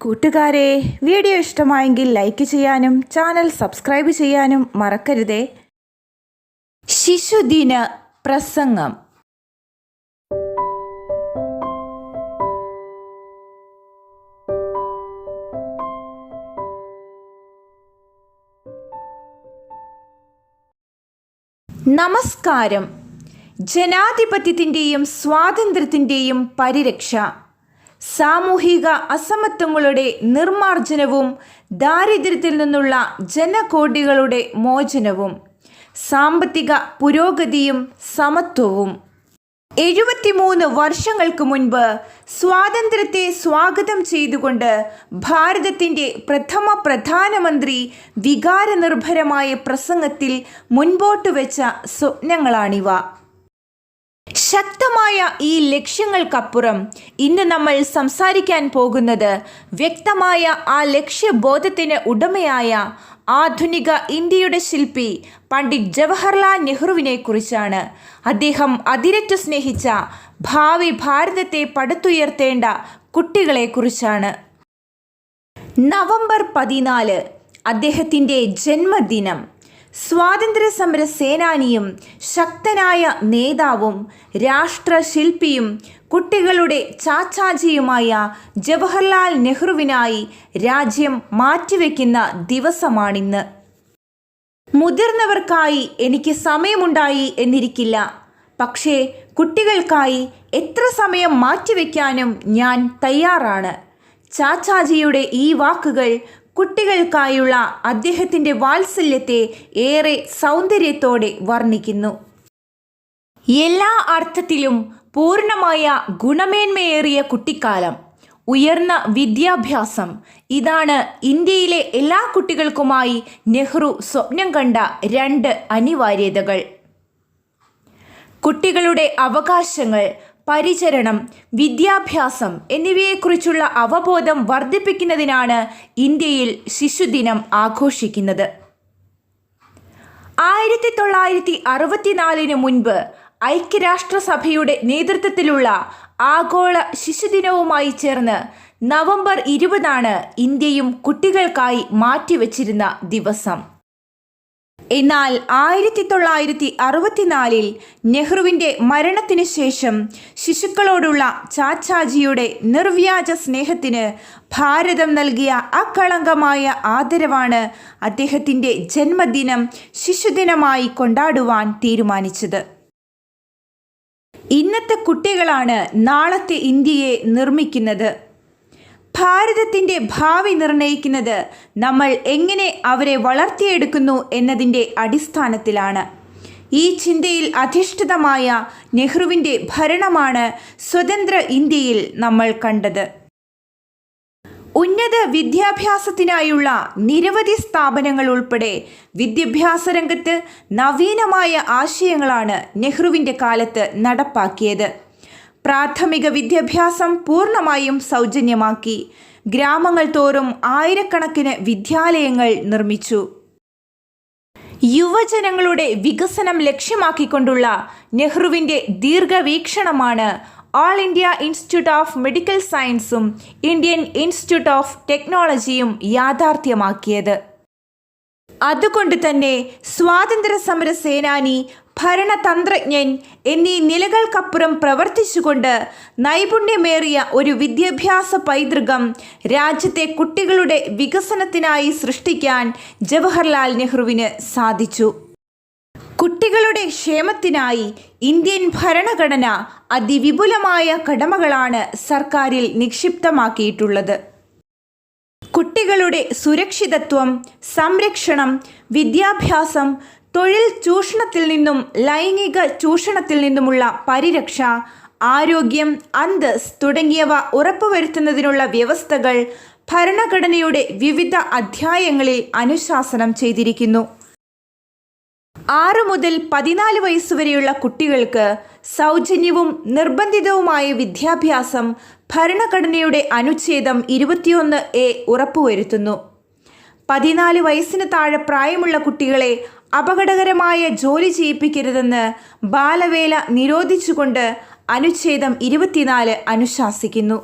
കൂട്ടുകാരെ, വീഡിയോ ഇഷ്ടമായെങ്കിൽ ലൈക്ക് ചെയ്യാനും ചാനൽ സബ്സ്ക്രൈബ് ചെയ്യാനും മറക്കരുതേ. ശിശുദിന പ്രസംഗം. നമസ്കാരം. ജനാധിപത്യത്തിൻ്റെയും സ്വാതന്ത്ര്യത്തിൻ്റെയും പരിരക്ഷ, സാമൂഹിക അസമത്വങ്ങളുടെ നിർമ്മാർജ്ജനവും ദാരിദ്ര്യത്തിൽ നിന്നുള്ള ജനകോടികളുടെ മോചനവും, സാമ്പത്തിക പുരോഗതിയും സമത്വവും. 73 വർഷങ്ങൾക്ക് മുൻപ് സ്വാതന്ത്ര്യത്തെ സ്വാഗതം ചെയ്തുകൊണ്ട് ഭാരതത്തിൻ്റെ പ്രഥമ പ്രധാനമന്ത്രി വികാരനിർഭരമായ പ്രസംഗത്തിൽ മുൻപോട്ട് വെച്ച സ്വപ്നങ്ങളാണിവ. ശക്തമായ ഈ ലക്ഷ്യങ്ങൾക്കപ്പുറം ഇന്ന് നമ്മൾ സംസാരിക്കാൻ പോകുന്നത് വ്യക്തമായ ആ ലക്ഷ്യബോധത്തിന് ഉടമയായ ആധുനിക ഇന്ത്യയുടെ ശില്പി പണ്ഡിറ്റ് ജവഹർലാൽ നെഹ്റുവിനെ കുറിച്ചാണ്. അദ്ദേഹം അതിരറ്റു സ്നേഹിച്ച ഭാവി ഭാരതത്തെ പടുത്തുയർത്തേണ്ട കുട്ടികളെക്കുറിച്ചാണ്. നവംബർ 14 അദ്ദേഹത്തിൻ്റെ ജന്മദിനം. സ്വാതന്ത്ര്യ സമര സേനാനിയും ശക്തനായ നേതാവും രാഷ്ട്രശില്പിയും കുട്ടികളുടെ ചാച്ചാജിയുമായ ജവഹർലാൽ നെഹ്റുവിനായി രാജ്യം മാറ്റിവെക്കുന്ന ദിവസമാണിന്ന്. മുതിർന്നവർക്കായി എനിക്ക് സമയമുണ്ടായി എന്നിരിക്കില്ല, പക്ഷേ കുട്ടികൾക്കായി എത്ര സമയം മാറ്റിവെക്കാനും ഞാൻ തയ്യാറാണ്. ചാച്ചാജിയുടെ ഈ വാക്കുകൾ കുട്ടികൾക്കായുള്ള അദ്ദേഹത്തിൻ്റെ വാത്സല്യത്തെ ഏറെ സൗന്ദര്യത്തോടെ വർണ്ണിക്കുന്നു. എല്ലാ അർത്ഥത്തിലും പൂർണ്ണമായ ഗുണമേന്മയേറിയ കുട്ടിക്കാലം, ഉയർന്ന വിദ്യാഭ്യാസം, ഇതാണ് ഇന്ത്യയിലെ എല്ലാ കുട്ടികൾക്കുമായി നെഹ്റു സ്വപ്നം കണ്ട 2 അനിവാര്യതകൾ. കുട്ടികളുടെ അവകാശങ്ങൾ, പരിചരണം, വിദ്യാഭ്യാസം എന്നിവയെക്കുറിച്ചുള്ള അവബോധം വർദ്ധിപ്പിക്കുന്നതിനാണ് ഇന്ത്യയിൽ ശിശുദിനം ആഘോഷിക്കുന്നത്. 1964 മുൻപ് ഐക്യരാഷ്ട്രസഭയുടെ നേതൃത്വത്തിലുള്ള ആഗോള ശിശുദിനവുമായി ചേർന്ന് നവംബർ 20 ഇന്ത്യയും കുട്ടികൾക്കായി മാറ്റിവെച്ചിരുന്ന ദിവസം. എന്നാൽ 1964 നെഹ്റുവിൻ്റെ മരണത്തിന് ശേഷം ശിശുക്കളോടുള്ള ചാച്ചാജിയുടെ നിർവ്യാജ സ്നേഹത്തിന് ഭാരതം നൽകിയ അകളങ്കമായ ആദരവാണ് അദ്ദേഹത്തിൻ്റെ ജന്മദിനം ശിശുദിനമായി കൊണ്ടാടുവാൻ തീരുമാനിച്ചത്. ഇന്നത്തെ കുട്ടികളാണ് നാളത്തെ ഇന്ത്യയെ നിർമ്മിക്കുന്നത്. ഭാരതത്തിൻ്റെ ഭാവി നിർണയിക്കുന്നത് നമ്മൾ എങ്ങനെ അവരെ വളർത്തിയെടുക്കുന്നു എന്നതിൻ്റെ അടിസ്ഥാനത്തിലാണ്. ഈ ചിന്തയിൽ അധിഷ്ഠിതമായ നെഹ്റുവിൻ്റെ ഭരണമാണ് സ്വതന്ത്ര ഇന്ത്യയിൽ നമ്മൾ കണ്ടത്. ഉന്നത വിദ്യാഭ്യാസത്തിനായുള്ള നിരവധി സ്ഥാപനങ്ങൾ ഉൾപ്പെടെ വിദ്യാഭ്യാസ രംഗത്ത് നവീനമായ ആശയങ്ങളാണ് നെഹ്റുവിൻ്റെ കാലത്ത് നടപ്പാക്കിയത്. പ്രാഥമിക വിദ്യാഭ്യാസം പൂർണ്ണമായും സൗജന്യമാക്കി. ഗ്രാമങ്ങൾ തോറും ആയിരക്കണക്കിന് വിദ്യാലയങ്ങൾ നിർമ്മിച്ചു. യുവജനങ്ങളുടെ വികസനം ലക്ഷ്യമാക്കിക്കൊണ്ടുള്ള നെഹ്റുവിൻ്റെ ദീർഘവീക്ഷണമാണ് All India Institute of Medical സയൻസും ഇന്ത്യൻ ഇൻസ്റ്റിറ്റ്യൂട്ട് ഓഫ് ടെക്നോളജിയും യാഥാർത്ഥ്യമാക്കിയത്. അതുകൊണ്ട് തന്നെ സ്വാതന്ത്ര്യ സമര സേനാനി, ഭരണതന്ത്രജ്ഞൻ എന്നീ നിലകൾക്കപ്പുറം പ്രവർത്തിച്ചുകൊണ്ട് നൈപുണ്യമേറിയ ഒരു വിദ്യാഭ്യാസ പൈതൃകം രാജ്യത്തെ കുട്ടികളുടെ വികസനത്തിനായി സൃഷ്ടിക്കാൻ ജവഹർലാൽ നെഹ്റുവിന് സാധിച്ചു. കുട്ടികളുടെ ക്ഷേമത്തിനായി ഇന്ത്യൻ ഭരണഘടന അതിവിപുലമായ കടമകളാണ് സർക്കാരിൽ നിക്ഷിപ്തമാക്കിയിട്ടുള്ളത്. കുട്ടികളുടെ സുരക്ഷിതത്വം, സംരക്ഷണം, വിദ്യാഭ്യാസം, തൊഴിൽ ചൂഷണത്തിൽ നിന്നും ലൈംഗിക ചൂഷണത്തിൽ നിന്നുമുള്ള പരിരക്ഷ, ആരോഗ്യം, അന്തസ്സ് തുടങ്ങിയവ ഉറപ്പുവരുത്തുന്നതിനുള്ള വ്യവസ്ഥകൾ ഭരണഘടനയുടെ വിവിധ അധ്യായങ്ങളിൽ അനുശാസനം ചെയ്തിരിക്കുന്നു. 6 മുതൽ 14 വയസ്സുവരെയുള്ള കുട്ടികൾക്ക് സൗജന്യവും നിർബന്ധിതവുമായ വിദ്യാഭ്യാസം ഭരണഘടനയുടെ അനുച്ഛേദം 21A ഉറപ്പുവരുത്തുന്നു. 14 വയസ്സിന് താഴെ പ്രായമുള്ള കുട്ടികളെ അപകടകരമായ ജോലി ചെയ്യിപ്പിക്കരുതെന്ന് ബാലവേല നിരോധിച്ചുകൊണ്ട് അനുച്ഛേദം 24 അനുശാസിക്കുന്നു.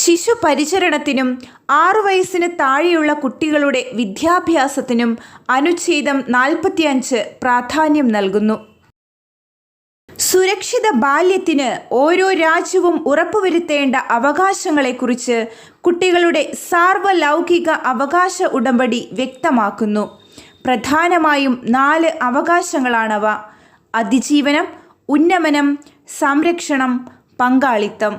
ശിശു പരിചരണത്തിനും 6 വയസ്സിന് താഴെയുള്ള കുട്ടികളുടെ വിദ്യാഭ്യാസത്തിനും അനുച്ഛേദം 45 പ്രാധാന്യം നൽകുന്നു. സുരക്ഷിത ബാല്യത്തിന് ഓരോ രാജ്യവും ഉറപ്പുവരുത്തേണ്ട അവകാശങ്ങളെക്കുറിച്ച് കുട്ടികളുടെ സാർവലൗകിക അവകാശ ഉടമ്പടി വ്യക്തമാക്കുന്നു. പ്രധാനമായും 4 അവകാശങ്ങളാണവ: അതിജീവനം, ഉന്നമനം, സംരക്ഷണം, പങ്കാളിത്തം.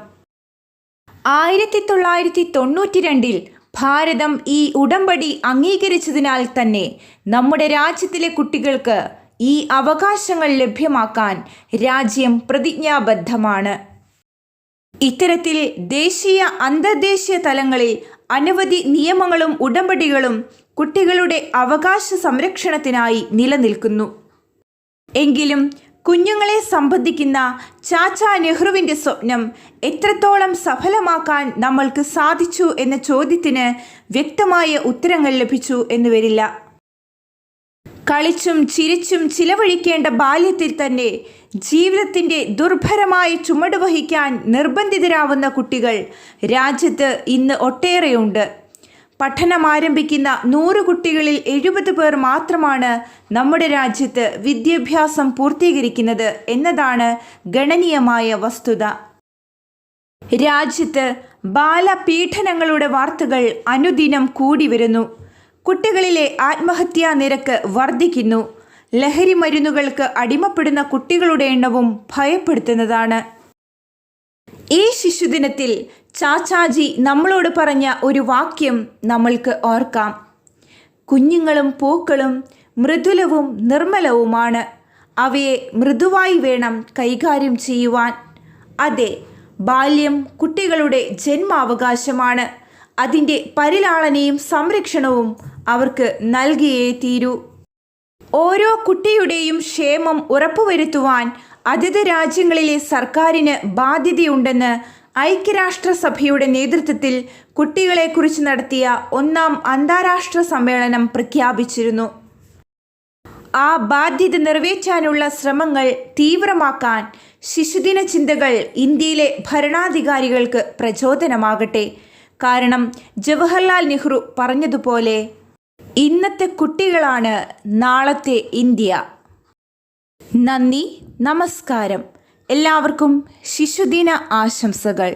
1992 ഭാരതം ഈ ഉടമ്പടി അംഗീകരിച്ചതിനാൽ തന്നെ നമ്മുടെ രാജ്യത്തിലെ കുട്ടികൾക്ക് ഈ അവകാശങ്ങൾ ലഭ്യമാക്കാൻ രാജ്യം പ്രതിജ്ഞാബദ്ധമാണ്. ഇത്തരത്തിൽ ദേശീയ, അന്തർദേശീയ തലങ്ങളിൽ അനവധി നിയമങ്ങളും ഉടമ്പടികളും കുട്ടികളുടെ അവകാശ സംരക്ഷണത്തിനായി നിലനിൽക്കുന്നു. എങ്കിലും കുഞ്ഞുങ്ങളെ സംബന്ധിക്കുന്ന ചാച്ചാ നെഹ്റുവിൻ്റെ സ്വപ്നം എത്രത്തോളം സഫലമാക്കാൻ നമ്മൾക്ക് സാധിച്ചു എന്ന ചോദ്യത്തിന് വ്യക്തമായ ഉത്തരങ്ങൾ ലഭിച്ചു എന്ന് വരില്ല. കളിച്ചും ചിരിച്ചും ചിലവഴിക്കേണ്ട ബാല്യത്തിൽ തന്നെ ജീവിതത്തിൻ്റെ ദുർഭരമായ ചുമട് വഹിക്കാൻ നിർബന്ധിതരാവുന്ന കുട്ടികൾ രാജ്യത്ത് ഇന്ന് ഒട്ടേറെയുണ്ട്. പഠനം ആരംഭിക്കുന്ന 100 കുട്ടികളിൽ 70 പേർ മാത്രമാണ് നമ്മുടെ രാജ്യത്ത് വിദ്യാഭ്യാസം പൂർത്തീകരിക്കുന്നത് എന്നതാണ് ഗണനീയമായ വസ്തുത. രാജ്യത്ത് ബാലപീഡനങ്ങളുടെ വാർത്തകൾ അനുദിനം കൂടി വരുന്നു. കുട്ടികളിലെ ആത്മഹത്യാ നിരക്ക് വർദ്ധിക്കുന്നു. ലഹരി മരുന്നുകൾക്ക് അടിമപ്പെടുന്ന കുട്ടികളുടെ എണ്ണവും ഭയപ്പെടുത്തുന്നതാണ്. ഈ ശിശുദിനത്തിൽ ചാച്ചാജി നമ്മളോട് പറഞ്ഞ ഒരു വാക്യം നമ്മൾക്ക് ഓർക്കാം: കുഞ്ഞുങ്ങളും പൂക്കളും മൃദുലവും നിർമ്മലവുമാണ്, അവയെ മൃദുവായി വേണം കൈകാര്യം ചെയ്യുവാൻ. അതെ, ബാല്യം കുട്ടികളുടെ ജന്മാവകാശമാണ്. അതിൻ്റെ പരിലാളനയും സംരക്ഷണവും അവർക്ക് നൽകിയേ തീരൂ. ഓരോ കുട്ടിയുടെയും ക്ഷേമം ഉറപ്പുവരുത്തുവാൻ അതത് രാജ്യങ്ങളിലെ സർക്കാരിന് ബാധ്യതയുണ്ടെന്ന് ഐക്യരാഷ്ട്രസഭയുടെ നേതൃത്വത്തിൽ കുട്ടികളെക്കുറിച്ച് നടത്തിയ 1ാം അന്താരാഷ്ട്ര സമ്മേളനം പ്രഖ്യാപിച്ചിരുന്നു. ആ ബാധ്യത നിറവേറ്റാനുള്ള ശ്രമങ്ങൾ തീവ്രമാക്കാൻ ശിശുദിന ചിന്തകൾ ഇന്ത്യയിലെ ഭരണാധികാരികൾക്ക് പ്രചോദനമാകട്ടെ. കാരണം ജവഹർലാൽ നെഹ്റു പറഞ്ഞതുപോലെ, ഇന്നത്തെ കുട്ടികളാണ് നാളത്തെ ഇന്ത്യ. നന്ദി, നമസ്കാരം. എല്ലാവർക്കും ശിശുദിന ആശംസകൾ.